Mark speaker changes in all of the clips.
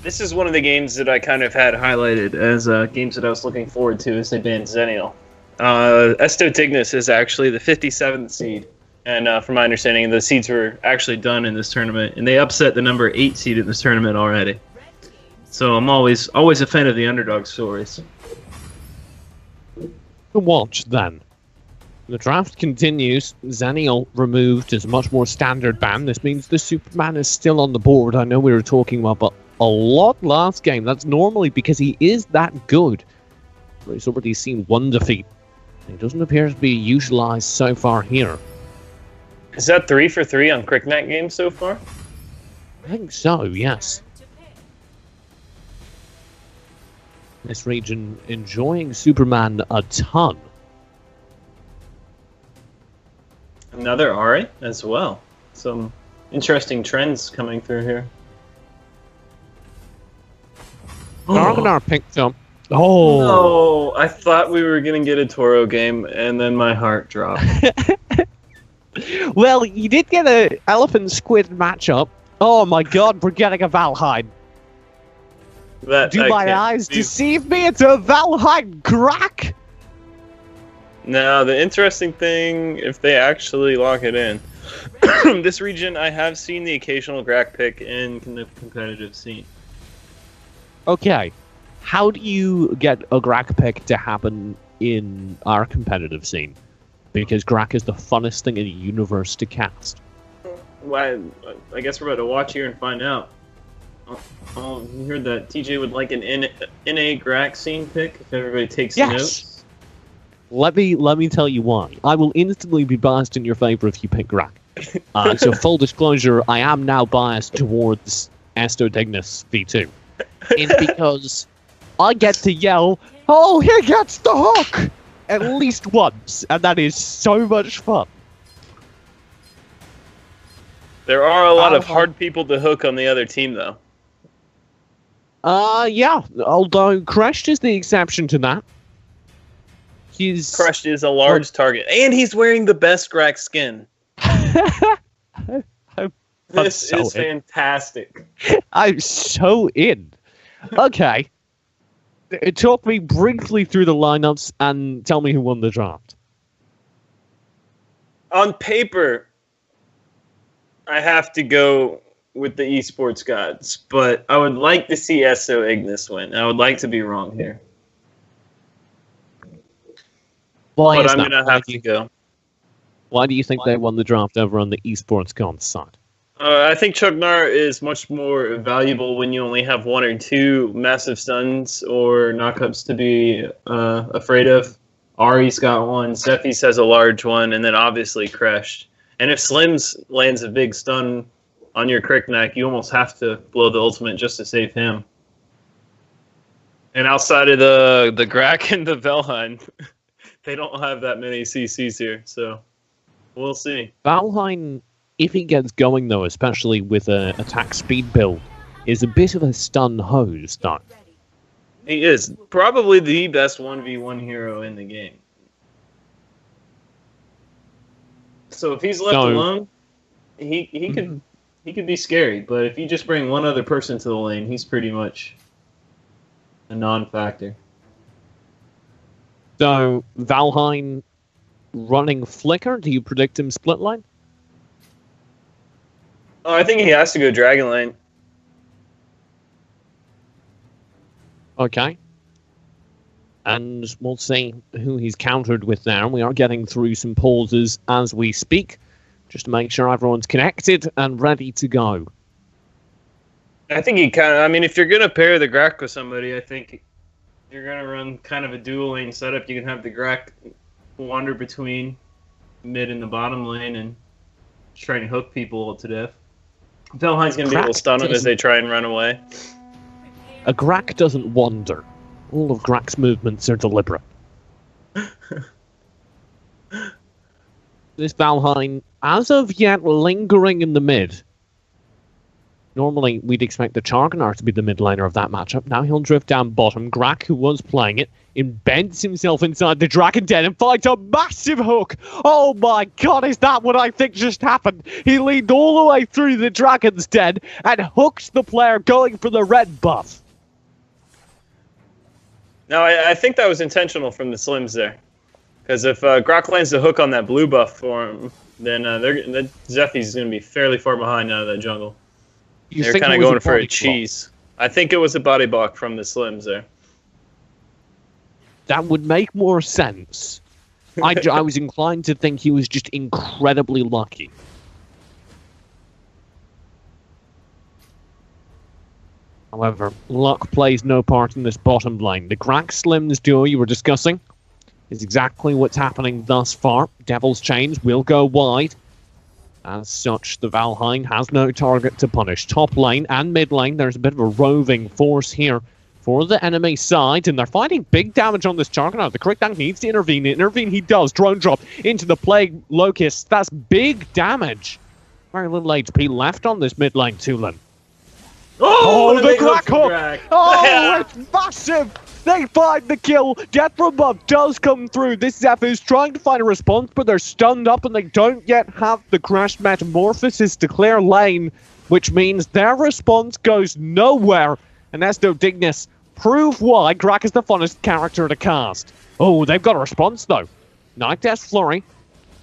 Speaker 1: This is one of the games that I kind of had highlighted as games that I was looking forward to as they banned Xennial. Esto Dignus is actually the 57th seed, and from my understanding, the seeds were actually done in this tournament, and they upset the number 8 seed in this tournament already. So I'm always a fan of the underdog stories.
Speaker 2: To watch then. The draft continues. Xennial removed as much more standard ban. This means the Superman is still on the board. I know we were talking about a lot last game. That's normally because he is that good. But he's already seen one defeat. He doesn't appear to be utilized so far here.
Speaker 1: Is that 3 for 3 on CrickNet games so far?
Speaker 2: I think so, yes. This region enjoying Superman a ton.
Speaker 1: Another Ari as well. Some interesting trends coming through here.
Speaker 2: Argonar picked up. Oh!
Speaker 1: No, I thought we were going to get a Toro game, and then my heart dropped.
Speaker 2: Well, you did get an elephant-squid matchup. Oh my god, we're getting a Valheim. Do my eyes deceive me? It's a Valheim crack!
Speaker 1: Now, the interesting thing, if they actually lock it in, this region, I have seen the occasional Grak pick in the competitive scene.
Speaker 2: Okay, how do you get a Grak pick to happen in our competitive scene? Because Grak is the funnest thing in the universe to cast.
Speaker 1: Well, I guess we're about to watch here and find out. Oh, you heard that TJ would like an NA Grak scene pick if everybody takes notes?
Speaker 2: Let me tell you why. I will instantly be biased in your favor if you pick Grak. So full disclosure, I am now biased towards Esto Dignus v.II. It's because I get to yell, "Oh, he gets the hook!" at least once, and that is so much fun.
Speaker 1: There are a lot of hard people to hook on the other team, though.
Speaker 2: Yeah, although Crushed is the exception to that.
Speaker 1: Crushed is a large target, and he's wearing the best Grak skin. This is fantastic.
Speaker 2: I'm so in. Okay. Talk me briefly through the lineups and tell me who won the draft.
Speaker 1: On paper, I have to go with the esports gods, but I would like to see Esto Ignis win. I would like to be wrong here. But I'm going to have to go.
Speaker 2: Why do you think they won the draft over on the esports gods side?
Speaker 1: I think Chugnar is much more valuable when you only have 1 or 2 massive stuns or knockups to be afraid of. Ari's got one, Zephy's has a large one, and then obviously Crushed. And if Slims lands a big stun on your Crickneck, you almost have to blow the ultimate just to save him. And outside of the Grak and the Valheim, they don't have that many CCs here, so we'll see.
Speaker 2: Valheim, if he gets going though, especially with an attack speed build, is a bit of a stun hose, though.
Speaker 1: He is probably the best 1v1 hero in the game. So if he's left alone, he could be scary. But if you just bring one other person to the lane, he's pretty much a non-factor.
Speaker 2: So Valheim running Flicker, do you predict him split line?
Speaker 1: Oh, I think he has to go Dragon Lane.
Speaker 2: Okay. And we'll see who he's countered with now. We are getting through some pauses as we speak, just to make sure everyone's connected and ready to go.
Speaker 1: I think he kind of, I mean, if you're going to pair the Grak with somebody, I think you're going to run kind of a dual lane setup. You can have the Grak wander between mid and the bottom lane and try and hook people to death. Valheim's going to be able to stun them as they try and run away.
Speaker 2: A Grak doesn't wander. All of Grak's movements are deliberate. This Valheim, as of yet, lingering in the mid. Normally, we'd expect the Charganar to be the mid laner of that matchup. Now he'll drift down bottom. Grak, who was playing it, embeds himself inside the Dragon Den and finds a massive hook. Oh my god, is that what I think just happened? He leaned all the way through the Dragon's Den and hooks the player going for the red buff.
Speaker 1: No, I think that was intentional from the Slims there. Because if Grok lands the hook on that blue buff for him, then Zephy's going to be fairly far behind out of that jungle. They're kind of going for a cheese. I think it was a body block from the Slims there.
Speaker 2: That would make more sense. I was inclined to think he was just incredibly lucky. However, luck plays no part in this bottom lane. The Grak Slims duo you were discussing is exactly what's happening thus far. Devil's Chains will go wide. As such, the Valheim has no target to punish. Top lane and mid lane, there's a bit of a roving force here for the enemy side, and they're finding big damage on this Juggernaut. The Cricktank needs to intervene. Intervene he does. Drone drop into the Plague Locust. That's big damage. Very little HP left on this mid lane Tulin. Oh, the Grak hook! Oh, it's massive! They find the kill. Death from above does come through. This Zephyr is trying to find a response, but they're stunned up and they don't yet have the Crashed Metamorphosis to clear lane, which means their response goes nowhere. And Esto Dignus prove why Grak is the funnest character to cast. Oh, they've got a response though. Night Death Flurry.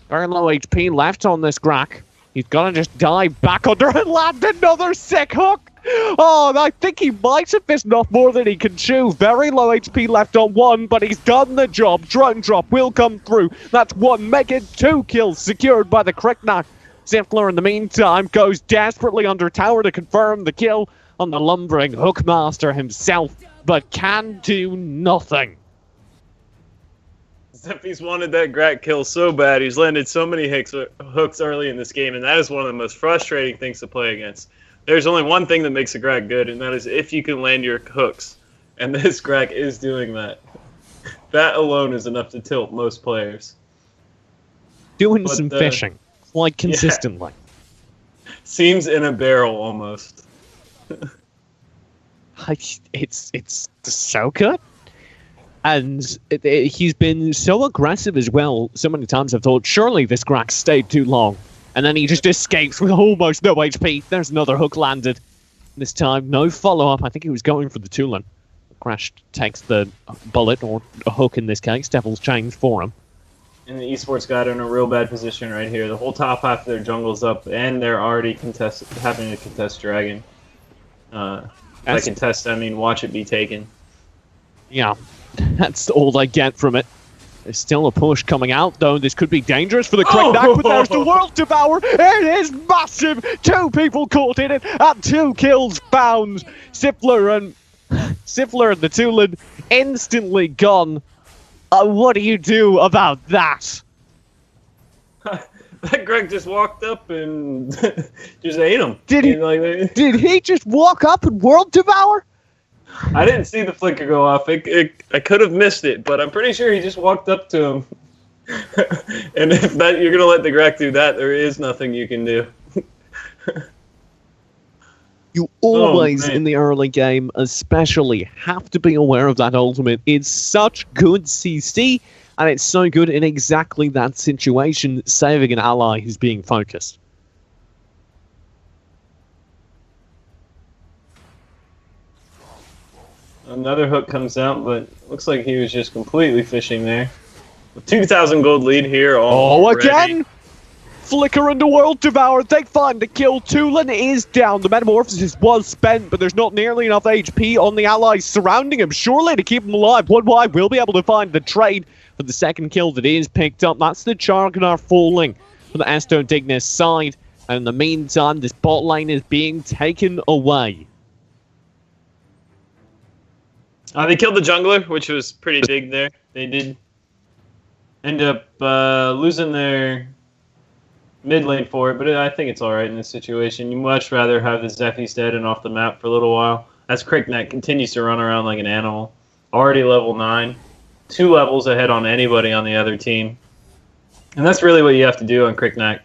Speaker 2: Very low HP left on this Grak. He's gonna just dive back under and land another sick hook. Oh, I think he might have missed off more than he can chew. Very low HP left on one, but he's done the job. Drone drop will come through. That's one, making 2 kills secured by the Cricknack. Ziffler, in the meantime, goes desperately under tower to confirm the kill on the lumbering Hookmaster himself, but can do nothing.
Speaker 1: Zephy's wanted that Grak kill so bad. He's landed so many hooks early in this game, and that is one of the most frustrating things to play against. There's only one thing that makes a Grak good, and that is if you can land your hooks. And this Grak is doing that. That alone is enough to tilt most players.
Speaker 2: Doing some fishing, quite consistently.
Speaker 1: Yeah. Seems in a barrel, almost.
Speaker 2: It's so good. And he's been so aggressive as well. So many times I've thought, surely this Grak stayed too long. And then he just escapes with almost no HP. There's another hook landed. This time, no follow-up. I think he was going for the Tulin. Crash takes the bullet, or a hook in this case. Devil's Chains for him.
Speaker 1: And the Esports got in a real bad position right here. The whole top half of their jungle's up, and they're already having to contest Dragon. By contest, I mean watch it be taken.
Speaker 2: Yeah, that's all they get from it. There's still a push coming out, though. This could be dangerous for the Cricknack, but there's the World Devourer. It is massive. 2 people caught in it, and 2 kills found. Siffler and the Tulin instantly gone. What do you do about that?
Speaker 1: That Greg just walked up and just ate him.
Speaker 2: Did he just walk up and World Devour?
Speaker 1: I didn't see the flicker go off. I could have missed it, but I'm pretty sure he just walked up to him. And if you're going to let the Greg do that, there is nothing you can do.
Speaker 2: You always, in the early game, especially, have to be aware of that ultimate. It's such good CC, and it's so good in exactly that situation, saving an ally who's being focused.
Speaker 1: Another hook comes out, but looks like he was just completely fishing there. 2,000 gold lead here.
Speaker 2: Oh, again! Flicker into World Devour. They find the kill. Tulin is down. The Metamorphosis was spent, but there's not nearly enough HP on the allies surrounding him, surely, to keep him alive. 1Y will be able to find the trade for the second kill that is picked up. That's the Charganar falling from the Esto Dignus side. And in the meantime, this bot lane is being taken away.
Speaker 1: They killed the jungler, which was pretty big there. They did end up losing their mid lane for it, but I think it's alright in this situation. You'd much rather have the Zephy's dead and off the map for a little while, as Cricknack continues to run around like an animal. Already level 9. 2 levels ahead on anybody on the other team. And that's really what you have to do on Cricknack.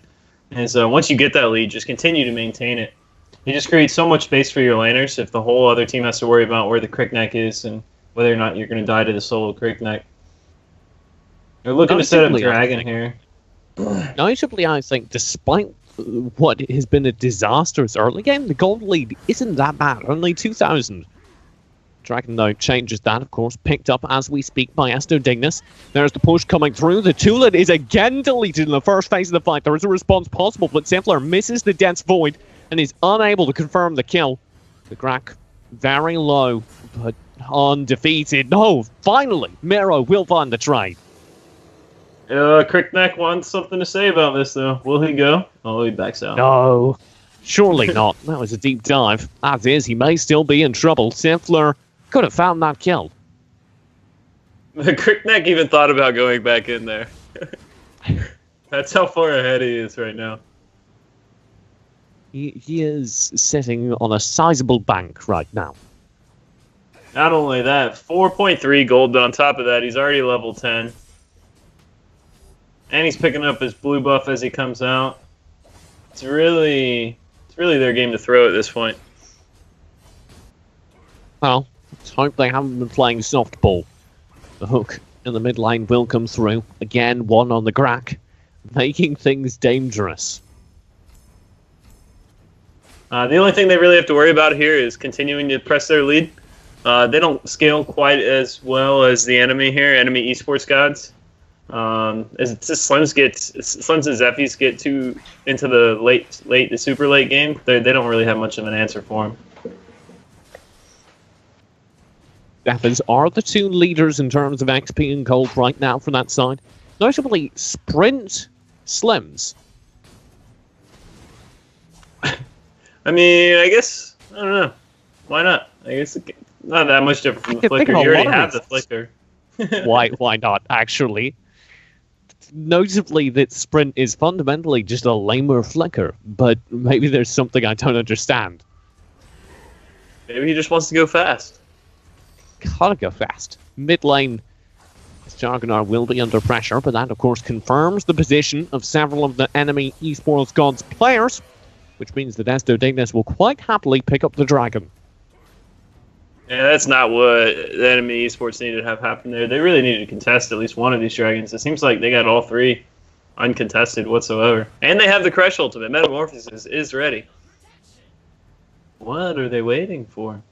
Speaker 1: Is once you get that lead, just continue to maintain it. It just creates so much space for your laners if the whole other team has to worry about where the Cricknack is and whether or not you're going to die to the solo Crickneck. They're looking to set up Dragon here.
Speaker 2: Notably, I think, despite what has been a disastrous early game, the gold lead isn't that bad. Only 2,000. Dragon, though, changes that, of course, picked up as we speak by Esto Dignus. There's the push coming through. The Tulin is again deleted in the first phase of the fight. There is a response possible, but Ziffler misses the dense void and is unable to confirm the kill. The Grak very low, but undefeated. No, finally, Mero will find the trade.
Speaker 1: Crickneck wants something to say about this, though. Will he go? Oh, he backs out.
Speaker 2: No, surely not. That was a deep dive. As is, he may still be in trouble. Ziffler could have found that kill.
Speaker 1: The Crickneck even thought about going back in there. That's how far ahead he is right now.
Speaker 2: He is sitting on a sizable bank right now.
Speaker 1: Not only that, 4.3 gold, but on top of that, he's already level 10. And he's picking up his blue buff as he comes out. It's really their game to throw at this point.
Speaker 2: Well, let's hope they haven't been playing softball. The hook in the mid lane will come through. Again, one on the Grak, making things dangerous.
Speaker 1: The only thing they really have to worry about here is continuing to press their lead. They don't scale quite as well as the enemy here, EnemyE-Sports gods. As Slims and Zephy's get into the super late game, they don't really have much of an answer for him.
Speaker 2: Zephyrs are the two leaders in terms of XP and gold right now for that side. Notably, Sprint Slims.
Speaker 1: I mean, I guess, I don't know. Why not? I guess it's not that much different from the Flicker. You already have the Flicker.
Speaker 2: Why not, actually? Notably, that Sprint is fundamentally just a lamer Flicker, but maybe there's something I don't understand.
Speaker 1: Maybe he just wants to go fast.
Speaker 2: Gotta go fast. Mid lane, Jargonar will be under pressure, but that, of course, confirms the position of several of the EnemyE-Sports gods players, which means that Esto Dignus will quite happily pick up the Dragon.
Speaker 1: Yeah, that's not what the EnemyE-Sports needed to have happen there. They really needed to contest at least one of these dragons. It seems like they got all three uncontested whatsoever. And they have the Crush ultimate. Metamorphosis is ready. What are they waiting for?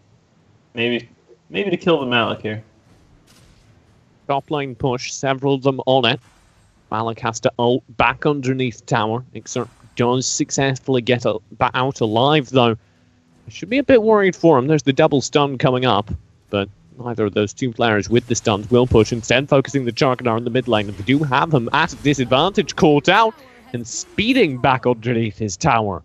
Speaker 1: Maybe to kill the Malik here.
Speaker 2: Top lane push, several of them on it. Malik has to ult back underneath tower. Ixer does successfully get out alive, though. I should be a bit worried for him. There's the double stun coming up, but neither of those two players with the stuns will push, instead focusing the Jargonar in the mid lane. And we do have him at a disadvantage, caught out and speeding back underneath his tower.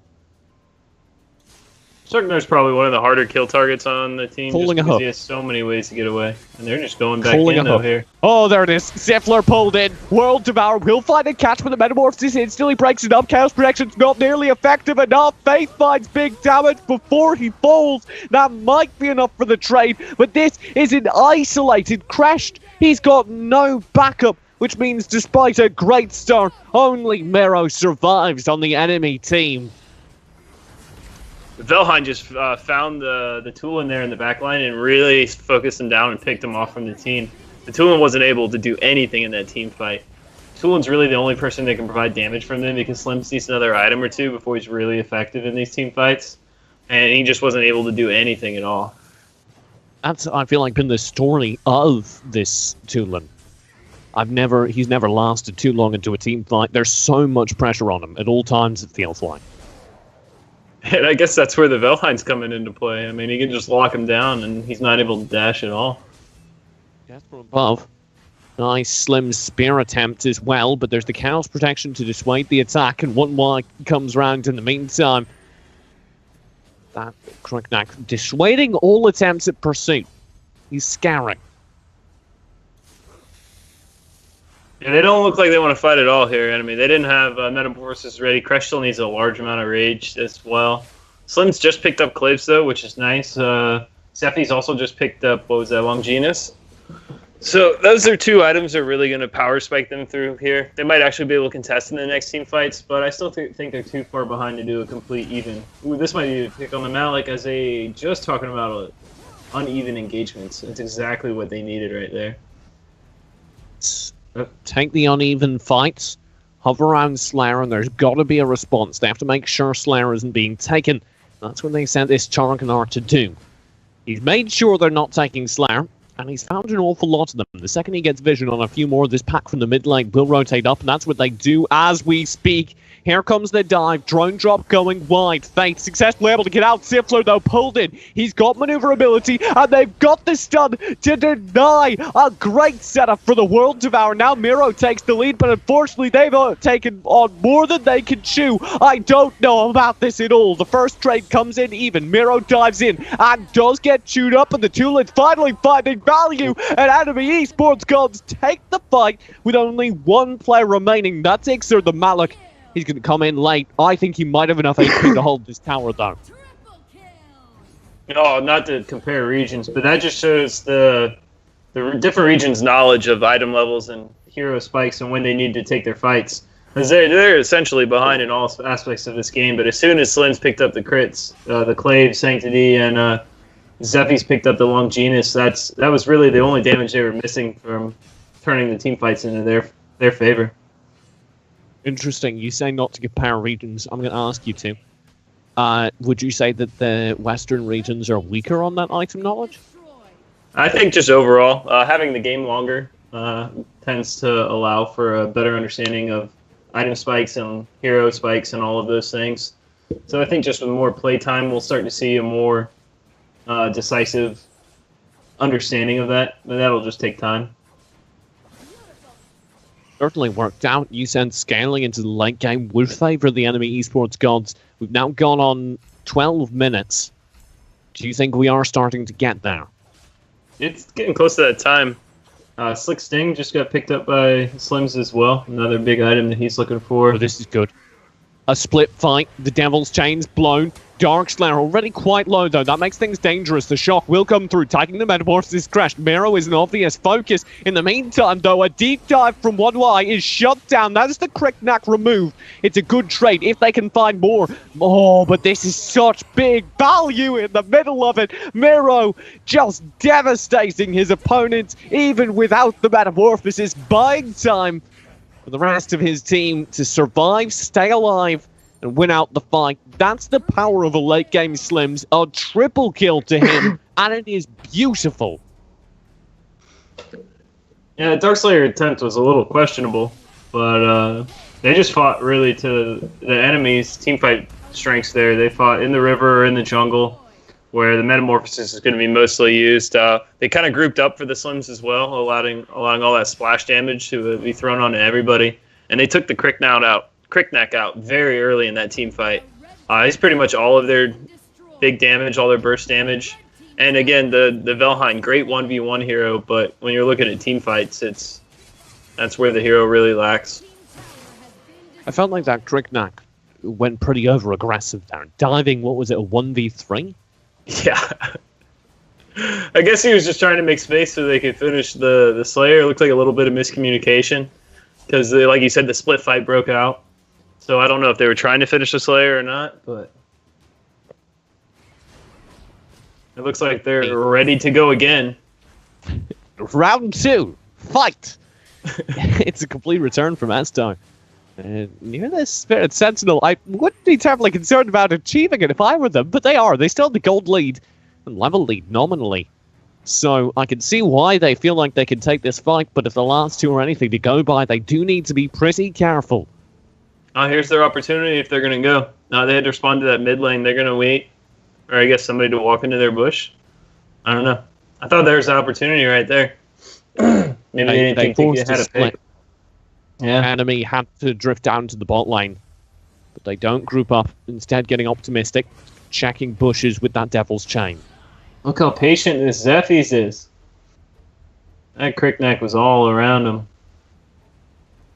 Speaker 1: Jargonar's probably one of the harder kill targets on the team,
Speaker 2: Pulling
Speaker 1: just
Speaker 2: a hook.
Speaker 1: he has so many ways to get away. And they're just going back in though here.
Speaker 2: Oh, there it is. Ziffler pulled in. World Devourer will find a catch, but the Metamorphosis instantly breaks it up. Chaos Protection's not nearly effective enough. Faith finds big damage before he falls. That might be enough for the trade, but this is an isolated crashed. He's got no backup, which means despite a great start, only Mero survives on the enemy team.
Speaker 1: Velheim just found the Tulin there in the backline and really focused him down and picked him off from the team. The Tulin wasn't able to do anything in that team fight. Tulin's really the only person that can provide damage from them because Slim sees another item or two before he's really effective in these team fights. And he just wasn't able to do anything at all.
Speaker 2: That's, I feel like, been the story of this Tulin. He's never lasted too long into a team fight. There's so much pressure on him at all times, it feels like.
Speaker 1: And I guess that's where the Velheim's coming into play. I mean, he can just lock him down, and he's not able to dash at all.
Speaker 2: Yes, from above. Nice slim spear attempt as well, but there's the Chaos Protection to dissuade the attack, and one more comes round in the meantime. That Crickneck dissuading all attempts at pursuit. He's scaring.
Speaker 1: Yeah, they don't look like they want to fight at all here, enemy. They didn't have Metamorphosis ready. Crush still needs a large amount of rage as well. Slim's just picked up Clips, though, which is nice. Zephy's also just picked up, what was that, Longinus? So those are two items that are really going to power spike them through here. They might actually be able to contest in the next team fights, but I still think they're too far behind to do a complete even. Ooh, this might be a pick on the Malik as they just talking about uneven engagements. It's exactly what they needed right there.
Speaker 2: Take the uneven fights, hover around Slayer, and there's got to be a response. They have to make sure Slayer isn't being taken. That's what they sent this Charkanar to do. He's made sure they're not taking Slayer, and he's found an awful lot of them. The second he gets vision on a few more, this pack from the mid lane will rotate up, and that's what they do as we speak. Here comes the dive. Drone drop going wide. Faith successfully able to get out. Siffler, though, pulled in. He's got maneuverability, and they've got the stun to deny. A great setup for the World Devourer. Now Miro takes the lead, but unfortunately they've taken on more than they can chew. I don't know about this at all. The first trade comes in even. Miro dives in and does get chewed up, and the Tulids finally finding value. And EnemyE-Sports gods take the fight with only one player remaining. That's Ixer the Malik. He's going to come in late. I think he might have enough HP to hold this tower, though.
Speaker 1: No, not to compare regions, but that just shows the different regions' knowledge of item levels and hero spikes and when they need to take their fights. Because they're essentially behind in all aspects of this game, but as soon as Slim's picked up the crits, the Clave, Sanctity, and Zephy's picked up the Longinus, that was really the only damage they were missing from turning the team fights into their favor.
Speaker 2: Interesting. You say not to compare regions. I'm going to ask you to. Would you say that the Western regions are weaker on that item knowledge?
Speaker 1: I think just overall, having the game longer tends to allow for a better understanding of item spikes and hero spikes and all of those things. So I think just with more playtime, we'll start to see a more decisive understanding of that, but that'll just take time.
Speaker 2: Certainly worked out. You said scaling into the late game would favor the EnemyE-Sports gods. We've now gone on 12 minutes. Do you think we are starting to get there?
Speaker 1: It's getting close to that time. Slick Sting just got picked up by Slims as well. Another big item that he's looking for.
Speaker 2: Oh, this is good. A split fight. The Devil's Chain's blown. Darkslayer already quite low, though. That makes things dangerous. The shock will come through. Taking the Metamorphosis crashed. Mero is an obvious focus. In the meantime, though, a deep dive from 1Y is shut down. That is the Cricknack removed. It's a good trade if they can find more. Oh, but this is such big value in the middle of it. Mero just devastating his opponents, even without the Metamorphosis, buying time for the rest of his team to survive, stay alive, and win out the fight. That's the power of a late game Slims. A triple kill to him, and it is beautiful.
Speaker 1: Yeah, Darkslayer attempt was a little questionable, but they just fought really to the enemy's teamfight strengths there. They fought in the river or in the jungle, where the Metamorphosis is going to be mostly used. They kind of grouped up for the Slims as well, allowing all that splash damage to be thrown onto everybody. And they took the Cricknack out very early in that team fight. He's pretty much all of their big damage, all their burst damage. And again, the Velheim, great 1v1 hero, but when you're looking at team fights, that's where the hero really lacks.
Speaker 2: I felt like that Cricknack went pretty over-aggressive there. Diving, what was it, a 1v3?
Speaker 1: Yeah. I guess he was just trying to make space so they could finish the Slayer. It looked like a little bit of miscommunication because, like you said, the split fight broke out. So I don't know if they were trying to finish the Slayer or not, but it looks like they're ready to go again.
Speaker 2: Round 2, fight! It's a complete return from Astar. Near this Spirit Sentinel, I wouldn't be terribly concerned about achieving it if I were them, but they are. They still have the gold lead and level lead nominally. So I can see why they feel like they can take this fight, but if the last two are anything to go by, they do need to be pretty careful.
Speaker 1: Here's their opportunity if they're going to go. They had to respond to that mid lane. They're going to wait, or I guess somebody to walk into their bush. I don't know. I thought there was an opportunity right there. Maybe they didn't think they had a pick. Yeah.
Speaker 2: Enemy had to drift down to the bot lane, but they don't group up, instead getting optimistic, checking bushes with that Devil's Chain.
Speaker 1: Look how patient this Zephy's is. That Cricknack was all around him.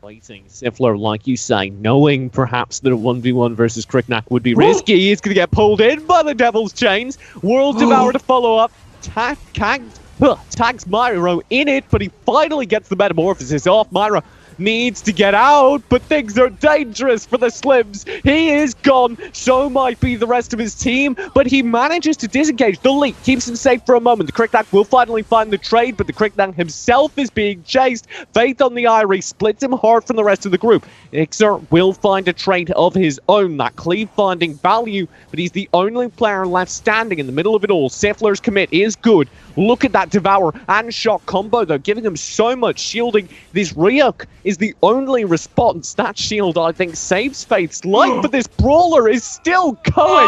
Speaker 2: Waiting. Siffler, like you say, knowing perhaps that a 1v1 versus Cricknack would be risky, he's going to get pulled in by the Devil's Chains. World Devourer to follow up. Tags Myro in it, but he finally gets the Metamorphosis off. Myro needs to get out, but things are dangerous for the Slims. He is gone, so might be the rest of his team, but he manages to disengage. The leak keeps him safe for a moment. The Cricknack will finally find the trade, but the Cricknack himself is being chased. Faith on the Irie splits him hard from the rest of the group. Ixer will find a trade of his own, that cleave finding value, but he's the only player left standing in the middle of it all. Siffler's commit is good. Look at that Devour and Shock combo, though, giving him so much shielding. This Ryuk is the only response. That shield, I think, saves Faith's life, but this Brawler is still going.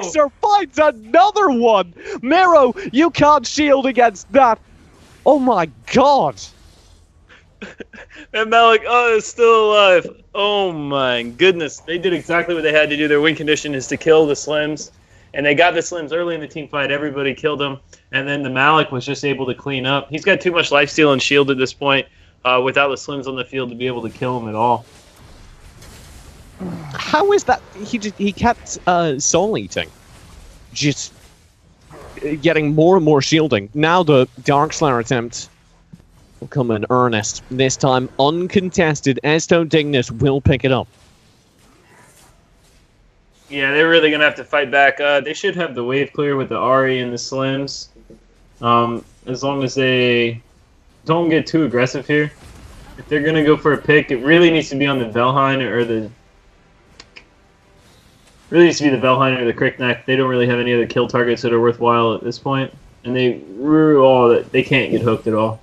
Speaker 2: Ixer finds another one. Miro, you can't shield against that. Oh my god.
Speaker 1: And Malik, is still alive. Oh my goodness. They did exactly what they had to do. Their win condition is to kill the Slims. And they got the Slims early in the team fight. Everybody killed them. And then the Malik was just able to clean up. He's got too much lifesteal and shield at this point without the Slims on the field to be able to kill him at all.
Speaker 2: How is that? He kept soul eating. Just getting more and more shielding. Now the Darkslayer attempt will come in earnest. This time uncontested. Esto Dignus will pick it up.
Speaker 1: Yeah, they're really going to have to fight back. They should have the wave clear with the Ahri and the Slims. As long as they don't get too aggressive here. If they're going to go for a pick, it really needs to be on the Velheim or the... Really needs to be the Velheim or the Cricknack. They don't really have any other kill targets that are worthwhile at this point. And they can't get hooked at all.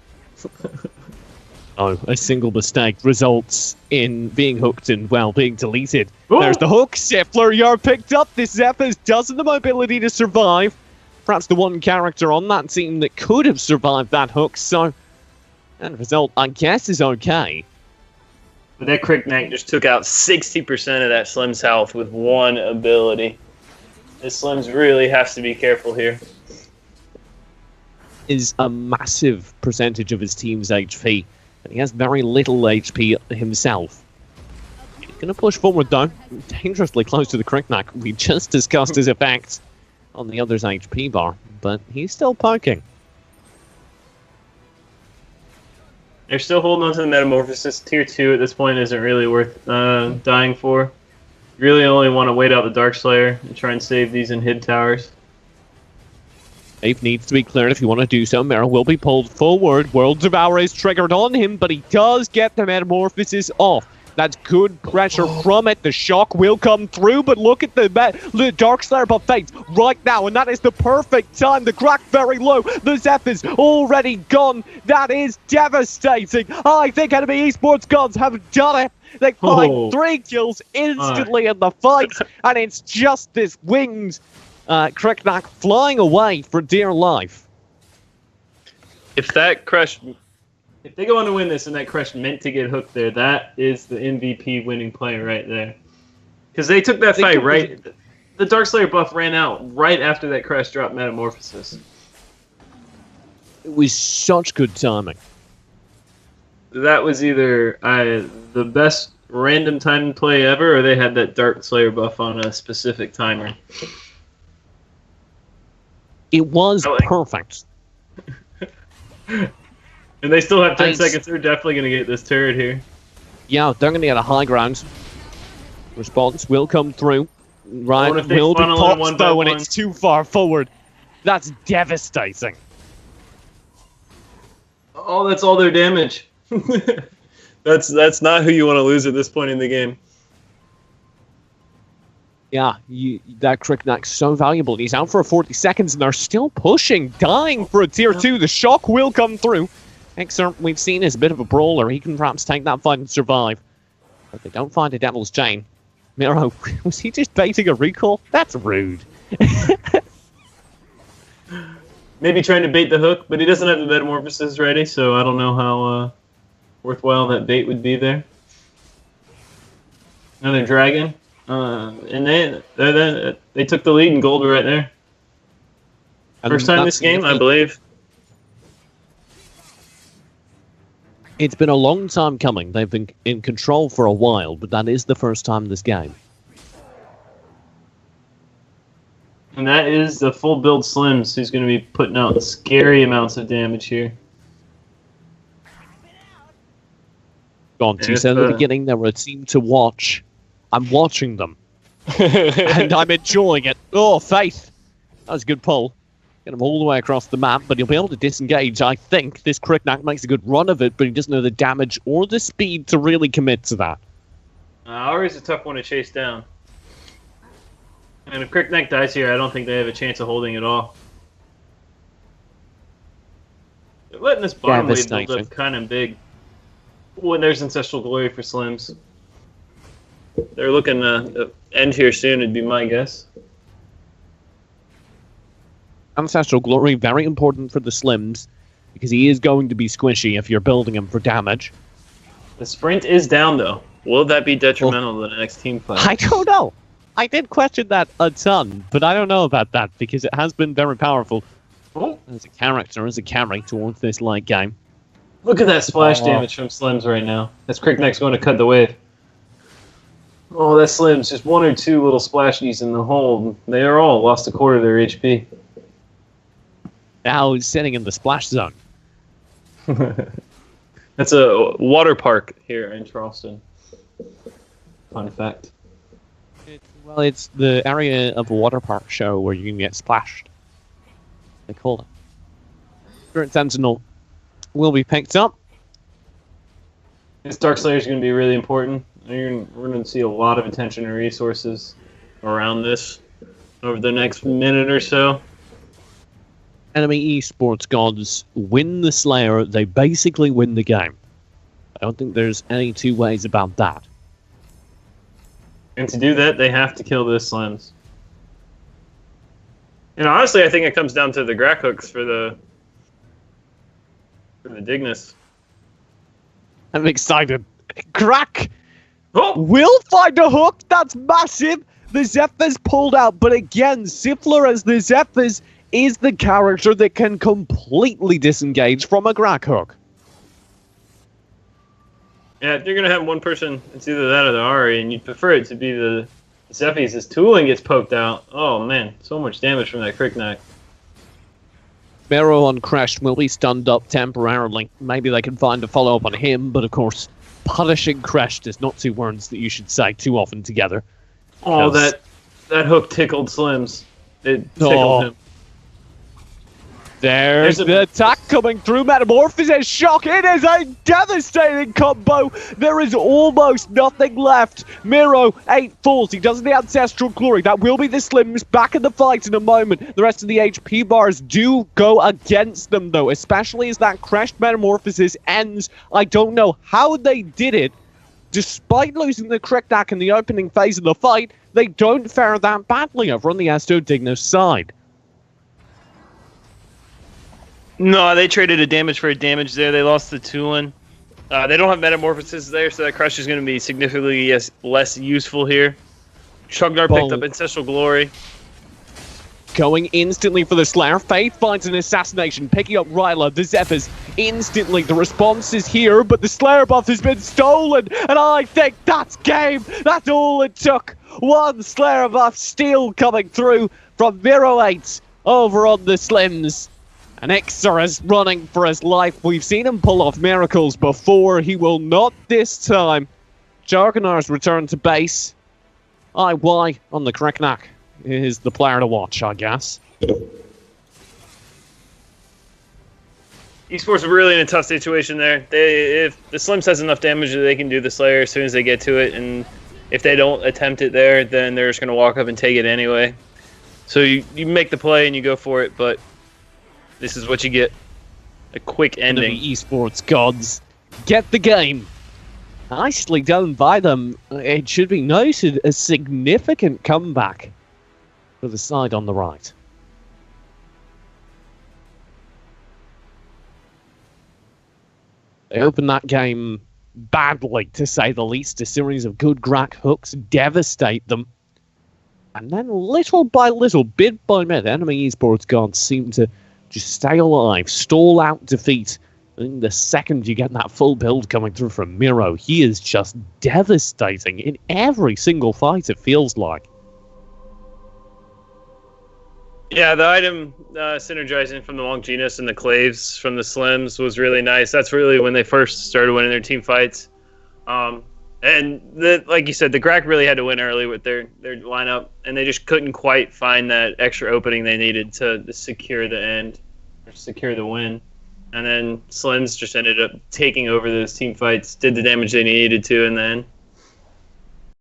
Speaker 2: Oh, a single mistake results in being hooked and, well, being deleted.
Speaker 1: Ooh.
Speaker 2: There's the hook. Siffler, you're picked up. This Zephyrs doesn't have the mobility to survive. Perhaps the one character on that team that could have survived that hook, so... And the result, I guess, is okay.
Speaker 1: But that Cricknack just took out 60% of that Slim's health with one ability. This Slim's really has to be careful here.
Speaker 2: Is a massive percentage of his team's HP. And he has very little HP himself. He's going to push forward, though. Dangerously close to the Cricknack. We just discussed his effect on the other's HP bar. But he's still poking.
Speaker 1: They're still holding on to the Metamorphosis. Tier 2 at this point isn't really worth dying for. You really only want to wait out the Darkslayer and try and save these Inhib towers.
Speaker 2: Wave needs to be cleared if you want to do so. Mero will be pulled forward. World Devourer is triggered on him, but he does get the Metamorphosis off. That's good pressure from it. The shock will come through, but look at the Darkslayer buffet right now, and that is the perfect time. The crack very low. The Zephyr's already gone. That is devastating. I think EnemyE-Sports gods have done it. They find 3 kills instantly in the fight, and it's just this winged Cricknack flying away for dear life.
Speaker 1: If that Crush... If they go on to win this and that Crush meant to get hooked there, that is the MVP winning play right there. Because they took that fight right... The Darkslayer buff ran out right after that Crush dropped Metamorphosis.
Speaker 2: It was such good timing.
Speaker 1: That was either the best random time play ever, or they had that Darkslayer buff on a specific timer.
Speaker 2: It was perfect.
Speaker 1: And they still have 10 seconds. They're definitely going to get this turret here.
Speaker 2: Yeah, they're going to get a high ground. Response will come through. Ryan will be popped, though, when it's too far forward. That's devastating.
Speaker 1: Oh, that's all their damage. That's not who you want to lose at this point in the game.
Speaker 2: Yeah, that Cricknack's so valuable. He's out for 40 seconds, and they're still pushing, dying for a tier 2. The shock will come through. Ixer, we've seen, is a bit of a brawler. He can perhaps take that fight and survive. But they don't find a Devil's Chain. Miro, was he just baiting a recall? That's rude.
Speaker 1: Maybe trying to bait the hook, but he doesn't have the Metamorphosis ready, so I don't know how worthwhile that bait would be there. Another dragon. And they took the lead in gold right there. First time this game, I believe.
Speaker 2: It's been a long time coming. They've been in control for a while, but that is the first time this game.
Speaker 1: And that is the full build Slims who's going to be putting out scary amounts of damage here.
Speaker 2: Gaunt, you said at the beginning they were a team to watch. I'm watching them. And I'm enjoying it. Oh, Faith! That was a good pull. Get him all the way across the map, but he'll be able to disengage. I think this Kriknak makes a good run of it, but he doesn't know the damage or the speed to really commit to that.
Speaker 1: Ari's a tough one to chase down. And if Kriknak dies here, I don't think they have a chance of holding it off. They're letting this bottom wave build up kind of big. When there's Ancestral Glory for Slims. They're looking to end here soon, would be my guess.
Speaker 2: Ancestral Glory, very important for the Slims, because he is going to be squishy if you're building him for damage.
Speaker 1: The sprint is down, though. Will that be detrimental to the next team fight?
Speaker 2: I don't know. I did question that a ton, but I don't know about that, because it has been very powerful. As a character, as a carry towards this late game.
Speaker 1: Look at that splash damage from Slims right now. That's Kriknak's going to cut the wave. Oh, that Slims. Just one or two little splashies in the hole. They are all lost a quarter of their HP.
Speaker 2: Now he's sitting in the splash zone.
Speaker 1: That's a water park here in Charleston. Fun fact.
Speaker 2: Well, it's the area of a water park show where you can get splashed. They call it. Spirit Sentinel will be picked up.
Speaker 1: This Darkslayer is going to be really important. We're going to see a lot of attention and resources around this over the next minute or so.
Speaker 2: EnemyE-Sports gods win the Slayer, they basically win the game. I don't think there's any two ways about that.
Speaker 1: And to do that, they have to kill this Slims. And honestly, I think it comes down to the Grak hooks for the Dignus.
Speaker 2: I'm excited. Grak will find a hook. That's massive. The Zephyrs pulled out, but again, Siffler as the Zephyrs is the character that can completely disengage from a Grak hook.
Speaker 1: Yeah, if you're going to have one person, it's either that or the Ari, and you'd prefer it to be the Zephyrs. His tooling gets poked out. Oh, man, so much damage from that Kriknak.
Speaker 2: Mero on Crash will be stunned up temporarily. Maybe they can find a follow-up on him, but of course, punishing Crash is not two words that you should say too often together.
Speaker 1: Oh, that hook tickled Slims. It tickled him.
Speaker 2: There's the attack coming through. Metamorphosis shock. It is a devastating combo. There is almost nothing left. Miro, 8 falls. He does the Ancestral Glory. That will be the Slims back in the fight in a moment. The rest of the HP bars do go against them, though, especially as that crashed Metamorphosis ends. I don't know how they did it. Despite losing the Kriknak in the opening phase of the fight, they don't fare that badly over on the Esto Dignus side.
Speaker 1: No, they traded a damage for a damage there. They lost the Tulin. They don't have Metamorphosis there, so that Crush is going to be significantly less useful here. Chugnar picked up Ancestral Glory.
Speaker 2: Going instantly for the Slayer. Faith finds an assassination, picking up Ryla, the Zephyrs. Instantly, the response is here, but the Slayer buff has been stolen, and I think that's game. That's all it took. One Slayer buff steal coming through from Miro 8 over on the Slims. And Ixer is running for his life. We've seen him pull off miracles before. He will not this time. Jargonar's return to base. IY on the Kriknak is the player to watch, I guess.
Speaker 1: Esports are really in a tough situation there. If the Slims has enough damage, they can do the Slayer as soon as they get to it. And if they don't attempt it there, then they're just going to walk up and take it anyway. So you make the play and you go for it, but this is what you get. A quick ending.
Speaker 2: EnemyE-Sports gods get the game. Nicely done by them. It should be noted, a significant comeback for the side on the right. They opened that game badly, to say the least. A series of good Grak hooks devastate them. And then little by little, bit by bit, EnemyE-Sports gods seem to just stay alive, stall out defeat. I think the second you get that full build coming through from Miro, he is just devastating in every single fight, it feels like.
Speaker 1: Yeah, the item synergizing from the Longinus and the Claves from the Slims was really nice. That's really when they first started winning their team fights. Like you said, the Grack really had to win early with their lineup, and they just couldn't quite find that extra opening they needed to secure the end, or secure the win. And then Slims just ended up taking over those team fights, did the damage they needed to, and then